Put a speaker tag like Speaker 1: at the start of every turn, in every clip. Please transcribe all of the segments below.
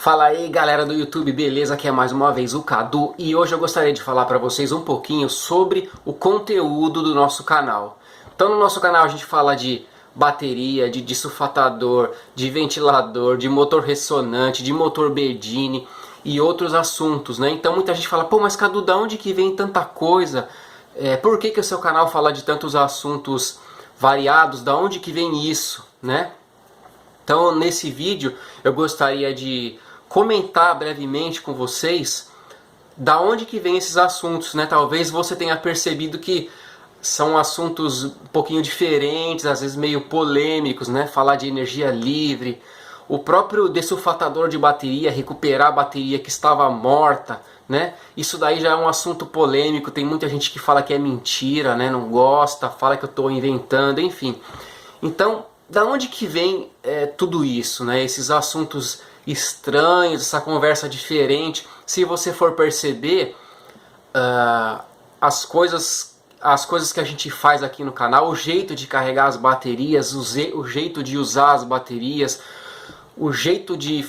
Speaker 1: Fala aí galera do YouTube, beleza? Aqui é mais uma vez o Cadu e hoje eu gostaria de falar para vocês um pouquinho sobre o conteúdo do nosso canal. Então no nosso canal a gente fala de bateria, de sulfatador, de ventilador, de motor ressonante, de motor Bedini e outros assuntos, né? Então muita gente fala, pô, mas Cadu, da onde que vem tanta coisa? Por que o seu canal fala de tantos assuntos variados? Da onde que vem isso, né? Então nesse vídeo eu gostaria de comentar brevemente com vocês da onde que vem esses assuntos, né? Talvez você tenha percebido que são assuntos um pouquinho diferentes, às vezes meio polêmicos, né? Falar de energia livre, o próprio dessulfatador de bateria, recuperar a bateria que estava morta, né? Isso daí já é um assunto polêmico, tem muita gente que fala que é mentira, né? Não gosta, fala que eu estou inventando, enfim. Então, da onde que vem tudo isso, né? Esses assuntos estranhos, essa conversa diferente? Se você for perceber, as coisas que a gente faz aqui no canal, o jeito de carregar as baterias, o jeito de usar as baterias, o jeito de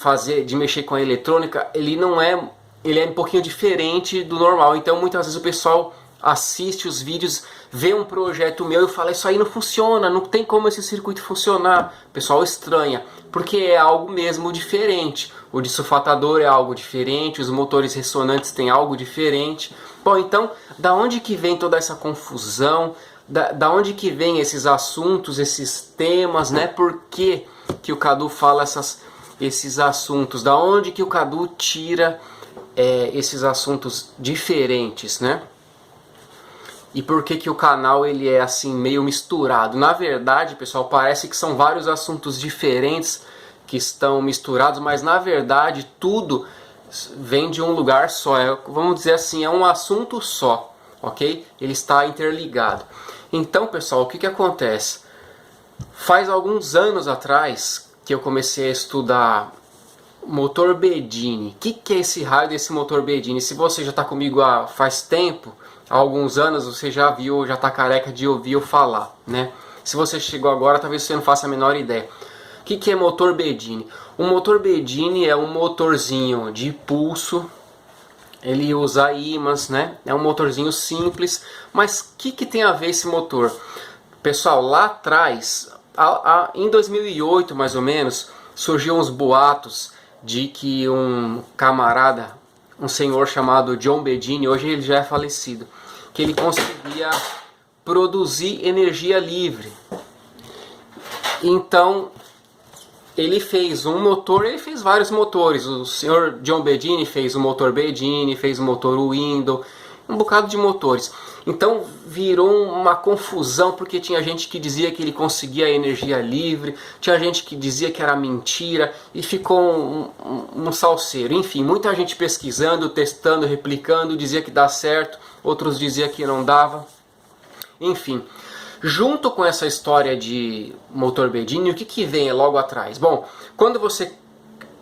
Speaker 1: mexer com a eletrônica, ele é um pouquinho diferente do normal. Então muitas vezes o pessoal assiste os vídeos, vê um projeto meu e fala, isso aí não funciona, não tem como esse circuito funcionar. O pessoal estranha, porque é algo mesmo diferente. O dessulfatador é algo diferente, os motores ressonantes têm algo diferente. Bom, então, da onde que vem toda essa confusão? Da onde que vem esses assuntos, esses temas, né? Por que o Cadu fala esses assuntos? Da onde que o Cadu tira esses assuntos diferentes, né? E por que o canal ele é assim meio misturado? Na verdade, pessoal, parece que são vários assuntos diferentes que estão misturados, mas na verdade tudo vem de um lugar só. Vamos dizer assim, é um assunto só, ok? Ele está interligado. Então, pessoal, o que acontece? Faz alguns anos atrás que eu comecei a estudar motor Bedini. O que é esse raio desse motor Bedini? Se você já está comigo faz tempo, há alguns anos, você já viu, já está careca de ouvir eu falar, né? Se você chegou agora, talvez você não faça a menor ideia. O que é motor Bedini? O motor Bedini é um motorzinho de pulso, ele usa ímãs, né? É um motorzinho simples, mas o que tem a ver esse motor? Pessoal, lá atrás, em 2008 mais ou menos, surgiu uns boatos de que um camarada, um senhor chamado John Bedini, hoje ele já é falecido, que ele conseguia produzir energia livre. Então ele fez um motor, ele fez vários motores. O senhor John Bedini fez o motor Bedini, fez o motor Window, um bocado de motores. Então virou uma confusão, porque tinha gente que dizia que ele conseguia energia livre, tinha gente que dizia que era mentira, e ficou um salseiro. Enfim, muita gente pesquisando, testando, replicando, dizia que dá certo, outros diziam que não dava. Enfim, junto com essa história de motor Bedini, o que vem logo atrás? Bom, quando você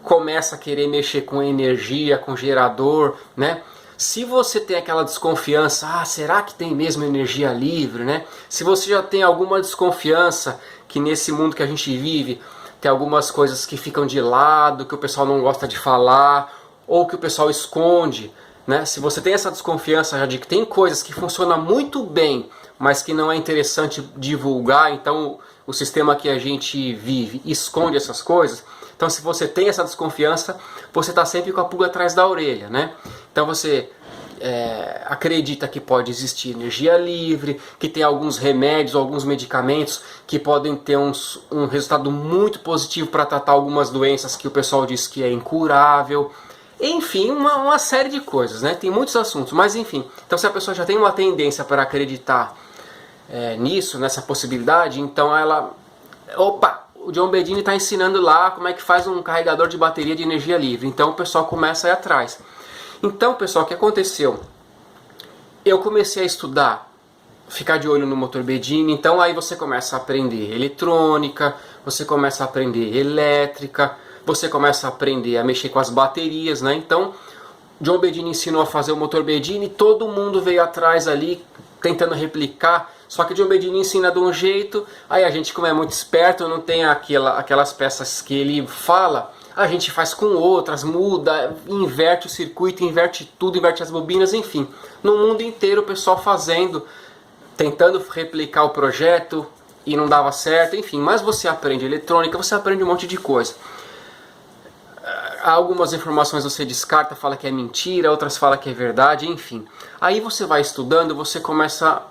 Speaker 1: começa a querer mexer com energia, com gerador, né? Se você tem aquela desconfiança, será que tem mesmo energia livre, né? Se você já tem alguma desconfiança que nesse mundo que a gente vive tem algumas coisas que ficam de lado, que o pessoal não gosta de falar, ou que o pessoal esconde, né? Se você tem essa desconfiança já de que tem coisas que funcionam muito bem, mas que não é interessante divulgar, então o sistema que a gente vive esconde essas coisas. Então se você tem essa desconfiança, você está sempre com a pulga atrás da orelha, né? Então você acredita que pode existir energia livre, que tem alguns remédios, alguns medicamentos que podem ter um resultado muito positivo para tratar algumas doenças que o pessoal diz que é incurável. Enfim, uma série de coisas, né? Tem muitos assuntos, mas enfim. Então se a pessoa já tem uma tendência para acreditar nisso, nessa possibilidade, então ela... Opa! O John Bedini está ensinando lá como é que faz um carregador de bateria de energia livre. Então o pessoal começa a ir atrás. Então, pessoal, o que aconteceu? Eu comecei a estudar, ficar de olho no motor Bedini. Então aí você começa a aprender eletrônica, você começa a aprender elétrica, você começa a aprender a mexer com as baterias, né? Então, John Bedini ensinou a fazer o motor Bedini, todo mundo veio atrás ali tentando replicar. Só que o John Bedini ensina de um jeito, aí a gente, como é muito esperto, não tem aquelas peças que ele fala, a gente faz com outras, muda, inverte o circuito, inverte tudo, inverte as bobinas, enfim. No mundo inteiro o pessoal fazendo, tentando replicar o projeto e não dava certo, enfim. Mas você aprende eletrônica, você aprende um monte de coisa. Algumas informações você descarta, fala que é mentira, outras fala que é verdade, enfim. Aí você vai estudando, você começa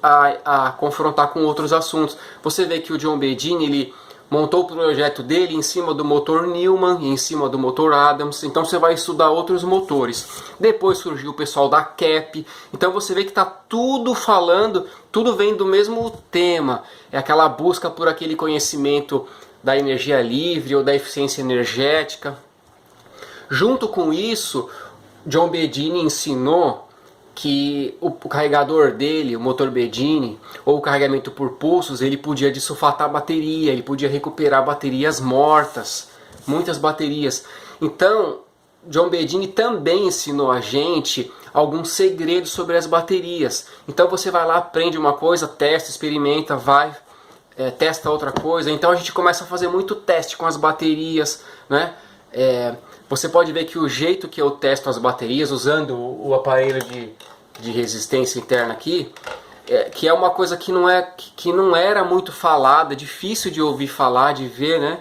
Speaker 1: a confrontar com outros assuntos. Você vê que o John Bedini, ele montou o projeto dele em cima do motor Newman e em cima do motor Adams, então você vai estudar outros motores. Depois surgiu o pessoal da Kep, então você vê que está tudo falando, tudo vem do mesmo tema, é aquela busca por aquele conhecimento da energia livre ou da eficiência energética. Junto com isso, John Bedini ensinou que o carregador dele, o motor Bedini, ou o carregamento por pulsos, ele podia desulfatar a bateria, ele podia recuperar baterias mortas, muitas baterias. Então, John Bedini também ensinou a gente alguns segredos sobre as baterias. Então você vai lá, aprende uma coisa, testa, experimenta, vai, testa outra coisa. Então a gente começa a fazer muito teste com as baterias, né? Você pode ver que o jeito que eu testo as baterias, usando o aparelho de resistência interna aqui, que é uma coisa que não era muito falada, difícil de ouvir falar, de ver, né?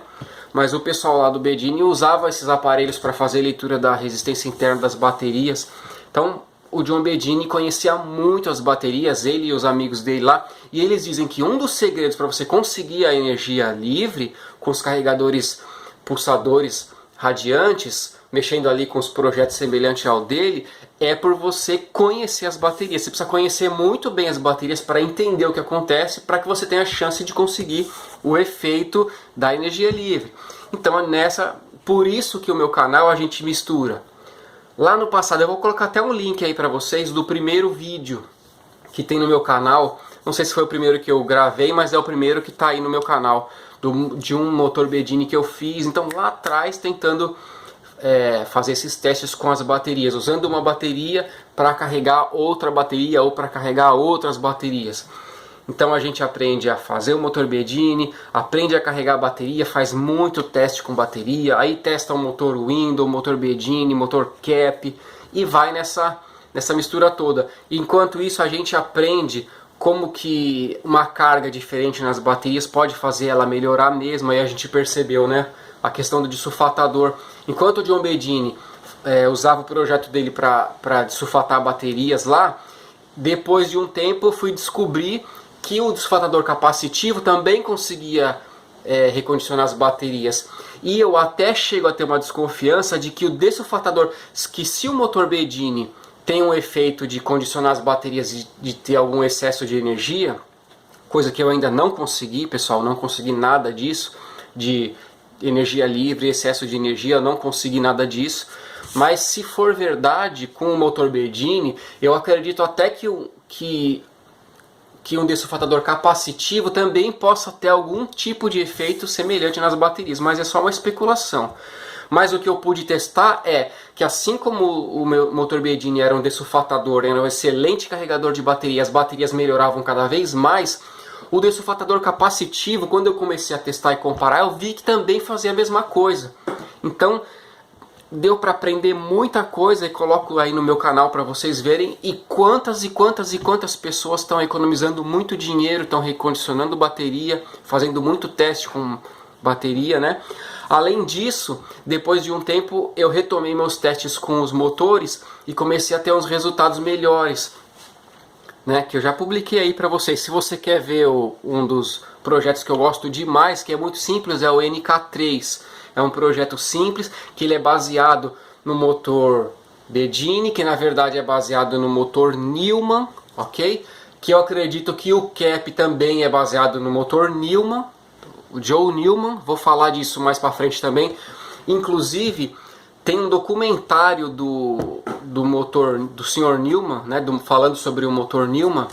Speaker 1: Mas o pessoal lá do Bedini usava esses aparelhos para fazer leitura da resistência interna das baterias. Então o John Bedini conhecia muito as baterias, ele e os amigos dele lá, e eles dizem que um dos segredos para você conseguir a energia livre com os carregadores pulsadores radiantes, mexendo ali com os projetos semelhantes ao dele, é por você conhecer as baterias. Você precisa conhecer muito bem as baterias para entender o que acontece, para que você tenha a chance de conseguir o efeito da energia livre. Então por isso que o meu canal a gente mistura. Lá no passado, eu vou colocar até um link aí para vocês do primeiro vídeo que tem no meu canal. Não sei se foi o primeiro que eu gravei, mas é o primeiro que está aí no meu canal, de um motor Bedini que eu fiz. Então lá atrás, tentando fazer esses testes com as baterias, usando uma bateria para carregar outra bateria ou para carregar outras baterias. Então a gente aprende a fazer o motor Bedini, aprende a carregar a bateria, faz muito teste com bateria, aí testa o motor Window, motor Bedini, motor Kep e vai nessa mistura toda. Enquanto isso a gente aprende como que uma carga diferente nas baterias pode fazer ela melhorar mesmo. Aí a gente percebeu, né, a questão do desulfatador. Enquanto o John Bedini usava o projeto dele para desulfatar baterias lá, depois de um tempo eu fui descobrir que o desulfatador capacitivo também conseguia recondicionar as baterias. E eu até chego a ter uma desconfiança de que o desulfatador, que se o motor Bedini tem um efeito de condicionar as baterias, de ter algum excesso de energia, coisa que eu ainda não consegui, pessoal, não consegui nada disso, de energia livre, excesso de energia, eu não consegui nada disso. Mas se for verdade, com o motor Bedini, eu acredito até que um desulfatador capacitivo também possa ter algum tipo de efeito semelhante nas baterias, mas é só uma especulação. Mas o que eu pude testar é que, assim como o meu motor Bedini era um desulfatador, era um excelente carregador de bateria, as baterias melhoravam cada vez mais, o desulfatador capacitivo, quando eu comecei a testar e comparar, eu vi que também fazia a mesma coisa. Então deu para aprender muita coisa, e coloco aí no meu canal para vocês verem, e quantas pessoas estão economizando muito dinheiro, estão recondicionando bateria, fazendo muito teste com bateria, né? Além disso, depois de um tempo eu retomei meus testes com os motores e comecei a ter uns resultados melhores, né? Que eu já publiquei aí para vocês. Se você quer ver um dos projetos que eu gosto demais, que é muito simples, é o NK3. É um projeto simples, que ele é baseado no motor Bedini, que na verdade é baseado no motor Newman, ok? Que eu acredito que o Kep também é baseado no motor Newman, o Joe Newman, vou falar disso mais para frente também. Inclusive tem um documentário do motor do Sr. Newman, né, falando sobre o motor Newman.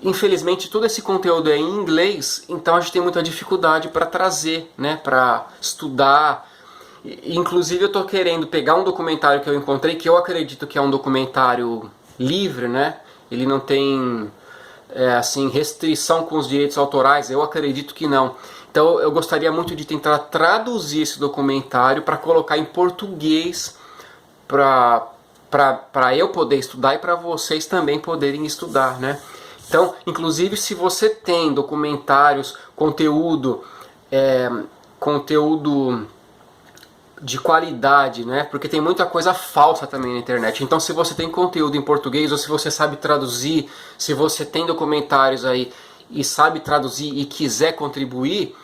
Speaker 1: Infelizmente todo esse conteúdo é em inglês, então a gente tem muita dificuldade para trazer, né, para estudar. Inclusive eu estou querendo pegar um documentário que eu encontrei, que eu acredito que é um documentário livre, né? Ele não tem assim, restrição com os direitos autorais? Eu acredito que não. Então eu gostaria muito de tentar traduzir esse documentário para colocar em português para eu poder estudar e para vocês também poderem estudar, né? Então, inclusive, se você tem documentários, conteúdo de qualidade, né? Porque tem muita coisa falsa também na internet. Então, se você tem conteúdo em português ou se você sabe traduzir, se você tem documentários aí e sabe traduzir e quiser contribuir,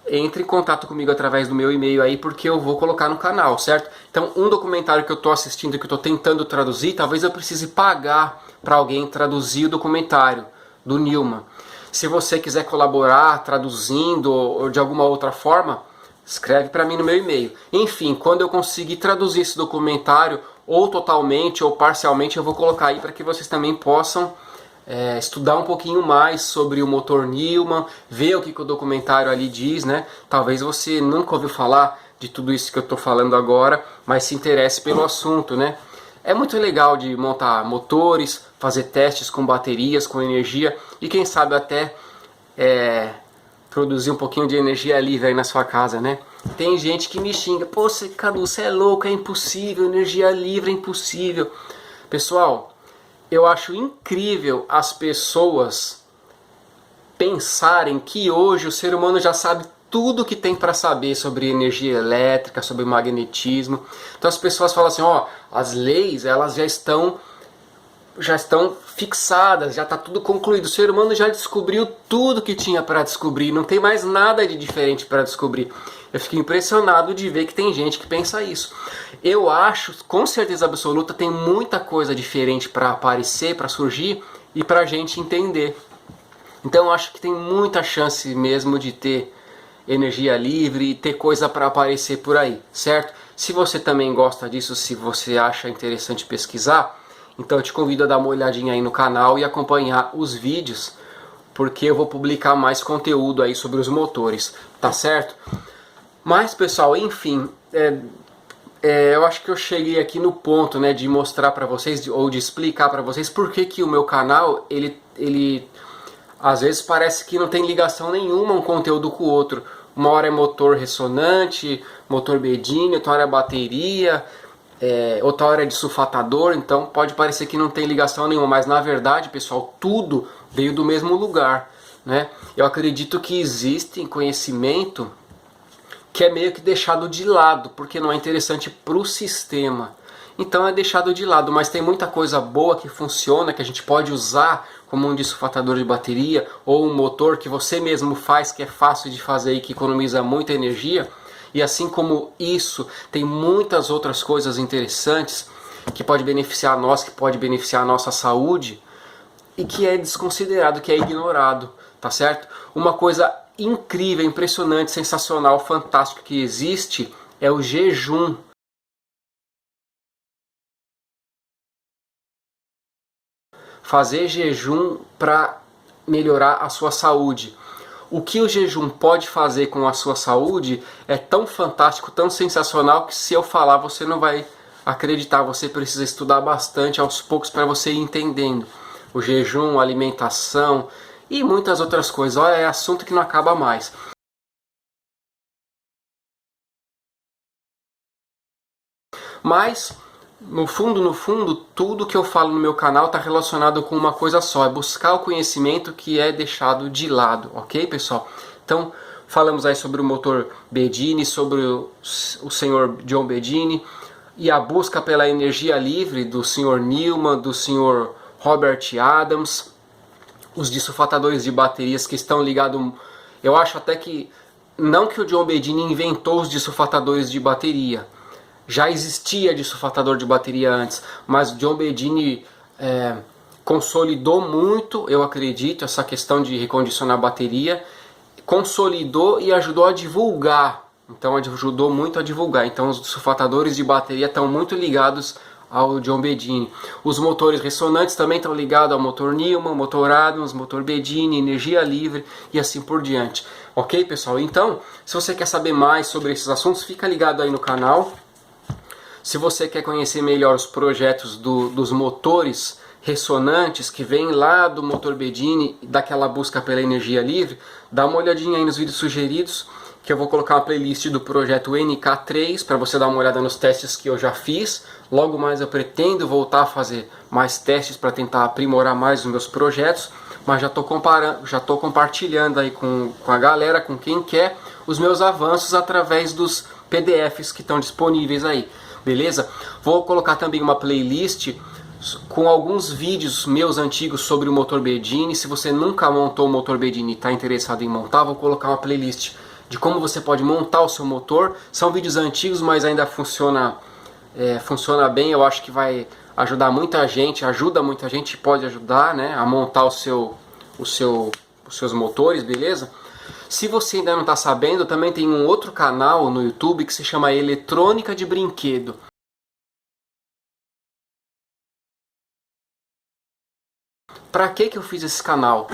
Speaker 1: entre em contato comigo através do meu e-mail aí, porque eu vou colocar no canal, certo? Então, um documentário que eu estou assistindo, que eu estou tentando traduzir, talvez eu precise pagar para alguém traduzir o documentário do Newman. Se você quiser colaborar traduzindo ou de alguma outra forma, escreve para mim no meu e-mail. Enfim, quando eu conseguir traduzir esse documentário, ou totalmente ou parcialmente, eu vou colocar aí para que vocês também possam estudar um pouquinho mais sobre o motor Newman, ver o que o documentário ali diz, né? Talvez você nunca ouviu falar de tudo isso que eu estou falando agora, mas se interesse pelo assunto, né? É muito legal de montar motores, fazer testes com baterias, com energia e quem sabe até produzir um pouquinho de energia livre aí na sua casa, né? Tem gente que me xinga, pô, Cadu, você é louco, é impossível, energia livre é impossível. Pessoal, eu acho incrível as pessoas pensarem que hoje o ser humano já sabe tudo que tem para saber sobre energia elétrica, sobre magnetismo. Então as pessoas falam assim, ó, as leis elas já estão fixadas, já está tudo concluído. O ser humano já descobriu tudo que tinha para descobrir, não tem mais nada de diferente para descobrir. Eu fico impressionado de ver que tem gente que pensa isso. Eu acho, com certeza absoluta, tem muita coisa diferente para aparecer, para surgir e para a gente entender. Então eu acho que tem muita chance mesmo de ter energia livre e ter coisa para aparecer por aí, certo? Se você também gosta disso, se você acha interessante pesquisar, então eu te convido a dar uma olhadinha aí no canal e acompanhar os vídeos, porque eu vou publicar mais conteúdo aí sobre os motores, tá certo? Mas pessoal, enfim, eu acho que eu cheguei aqui no ponto, né, de mostrar para vocês, ou de explicar para vocês por que o meu canal, ele às vezes parece que não tem ligação nenhuma um conteúdo com o outro. Uma hora é motor ressonante, motor Bedini, outra hora é bateria, outra hora é de sulfatador, então pode parecer que não tem ligação nenhuma, mas na verdade, pessoal, tudo veio do mesmo lugar, né? Eu acredito que existe conhecimento que é meio que deixado de lado, porque não é interessante para o sistema. Então é deixado de lado, mas tem muita coisa boa que funciona, que a gente pode usar como um desulfatador de bateria, ou um motor que você mesmo faz, que é fácil de fazer e que economiza muita energia. E assim como isso, tem muitas outras coisas interessantes que pode beneficiar nós, que pode beneficiar a nossa saúde, e que é desconsiderado, que é ignorado, tá certo? Uma coisa incrível, impressionante, sensacional, fantástico que existe é o jejum. Fazer jejum para melhorar a sua saúde. O que o jejum pode fazer com a sua saúde é tão fantástico, tão sensacional, que se eu falar você não vai acreditar. Você precisa estudar bastante aos poucos para você ir entendendo. O jejum, a alimentação e muitas outras coisas. Olha, é assunto que não acaba mais. Mas, no fundo, tudo que eu falo no meu canal está relacionado com uma coisa só. É buscar o conhecimento que é deixado de lado. Ok, pessoal? Então, falamos aí sobre o motor Bedini, sobre o senhor John Bedini e a busca pela energia livre do senhor Newman, do senhor Robert Adams, os desulfatadores de baterias que estão ligados. Eu acho até que não que o John Bedini inventou os desulfatadores de bateria, já existia desulfatador de bateria antes, mas o John Bedini consolidou muito, eu acredito, essa questão de recondicionar a bateria, consolidou e ajudou a divulgar. Então ajudou muito a divulgar. Então os desulfatadores de bateria estão muito ligados ao John Bedini. Os motores ressonantes também estão ligados ao motor Newman, motor Adams, motor Bedini, energia livre e assim por diante. Ok, pessoal? Então, se você quer saber mais sobre esses assuntos, fica ligado aí no canal. Se você quer conhecer melhor os projetos dos motores ressonantes que vêm lá do motor Bedini, daquela busca pela energia livre, dá uma olhadinha aí nos vídeos sugeridos, que eu vou colocar uma playlist do projeto NK3 para você dar uma olhada nos testes que eu já fiz. Logo mais eu pretendo voltar a fazer mais testes para tentar aprimorar mais os meus projetos, mas já estou compartilhando aí com a galera, com quem quer, os meus avanços através dos PDFs que estão disponíveis aí, beleza? Vou colocar também uma playlist com alguns vídeos meus antigos sobre o motor Bedini. Se você nunca montou o motor Bedini e está interessado em montar, vou colocar uma playlist de como você pode montar o seu motor. São vídeos antigos, mas ainda funciona bem. Eu acho que vai ajudar muita gente, ajuda muita gente, pode ajudar, né, a montar os seus motores, beleza? Se você ainda não está sabendo, também tem um outro canal no YouTube que se chama Eletrônica de Brinquedo. Para que eu fiz esse canal?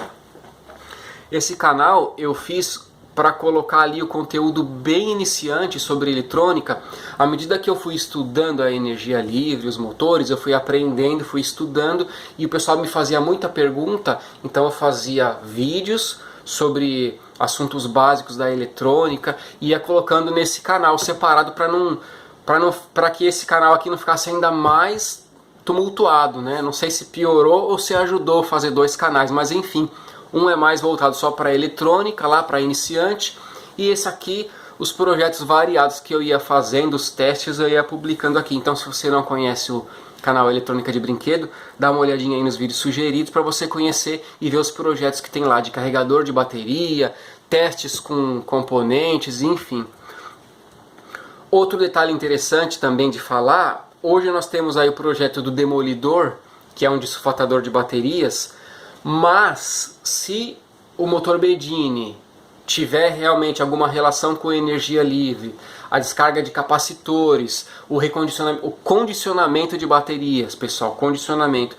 Speaker 1: Esse canal eu fiz para colocar ali o conteúdo bem iniciante sobre eletrônica. À medida que eu fui estudando a energia livre, os motores, eu fui aprendendo, fui estudando, e o pessoal me fazia muita pergunta, então eu fazia vídeos sobre assuntos básicos da eletrônica e ia colocando nesse canal separado para que esse canal aqui não ficasse ainda mais tumultuado, né? Não sei se piorou ou se ajudou a fazer dois canais, mas enfim, um é mais voltado só para eletrônica, lá para iniciante, e esse aqui, os projetos variados que eu ia fazendo, os testes eu ia publicando aqui. Então se você não conhece o canal Eletrônica de Brinquedo, dá uma olhadinha aí nos vídeos sugeridos para você conhecer e ver os projetos que tem lá de carregador de bateria, testes com componentes, enfim. Outro detalhe interessante também de falar, hoje nós temos aí o projeto do Demolidor, que é um dissulfatador de baterias, mas se o motor Bedini tiver realmente alguma relação com energia livre, a descarga de capacitores, o condicionamento de baterias, pessoal, condicionamento.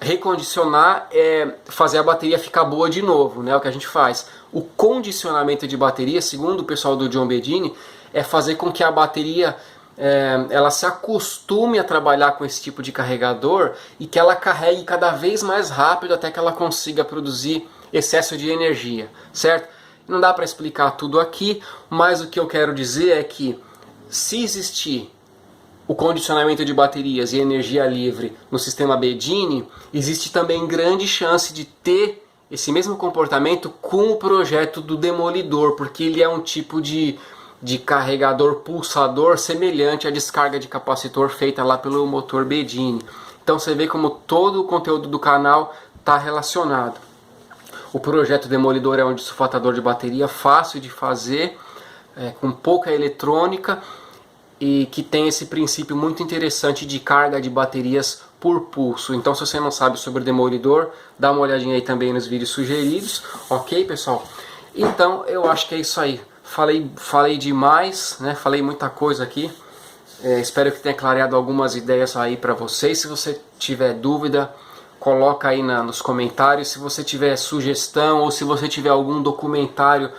Speaker 1: Recondicionar é fazer a bateria ficar boa de novo, né? O que a gente faz. O condicionamento de bateria, segundo o pessoal do John Bedini, é fazer com que a bateria ela se acostume a trabalhar com esse tipo de carregador e que ela carregue cada vez mais rápido até que ela consiga produzir excesso de energia, certo? Não dá para explicar tudo aqui, mas o que eu quero dizer é que se existir o condicionamento de baterias e energia livre no sistema Bedini, existe também grande chance de ter esse mesmo comportamento com o projeto do Demolidor, porque ele é um tipo de carregador pulsador semelhante à descarga de capacitor feita lá pelo motor Bedini. Então você vê como todo o conteúdo do canal está relacionado. O projeto Demolidor é um dissulfatador de bateria fácil de fazer, com pouca eletrônica, e que tem esse princípio muito interessante de carga de baterias por pulso. Então se você não sabe sobre o Demolidor, dá uma olhadinha aí também nos vídeos sugeridos, ok, pessoal? Então eu acho que é isso aí. Falei demais, né? Falei muita coisa aqui. Espero que tenha clareado algumas ideias aí para vocês. Se você tiver dúvida, coloca aí nos comentários. Se você tiver sugestão ou se você tiver algum documentário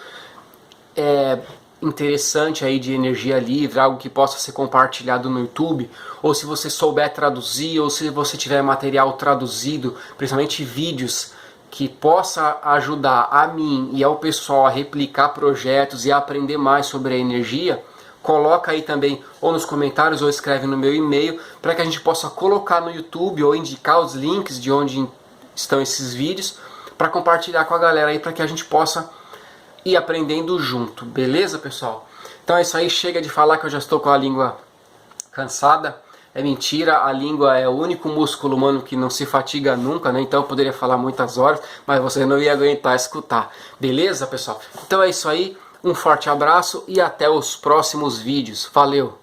Speaker 1: interessante aí de energia livre, algo que possa ser compartilhado no YouTube, ou se você souber traduzir, ou se você tiver material traduzido, principalmente vídeos que possa ajudar a mim e ao pessoal a replicar projetos e a aprender mais sobre a energia, coloca aí também ou nos comentários ou escreve no meu e-mail para que a gente possa colocar no YouTube ou indicar os links de onde estão esses vídeos para compartilhar com a galera aí, para que a gente possa ir aprendendo junto, beleza, pessoal? Então é isso aí, chega de falar que eu já estou com a língua cansada. É mentira, a língua é o único músculo humano que não se fatiga nunca, né? Então eu poderia falar muitas horas, mas você não ia aguentar escutar. Beleza, pessoal? Então é isso aí, um forte abraço e até os próximos vídeos. Valeu!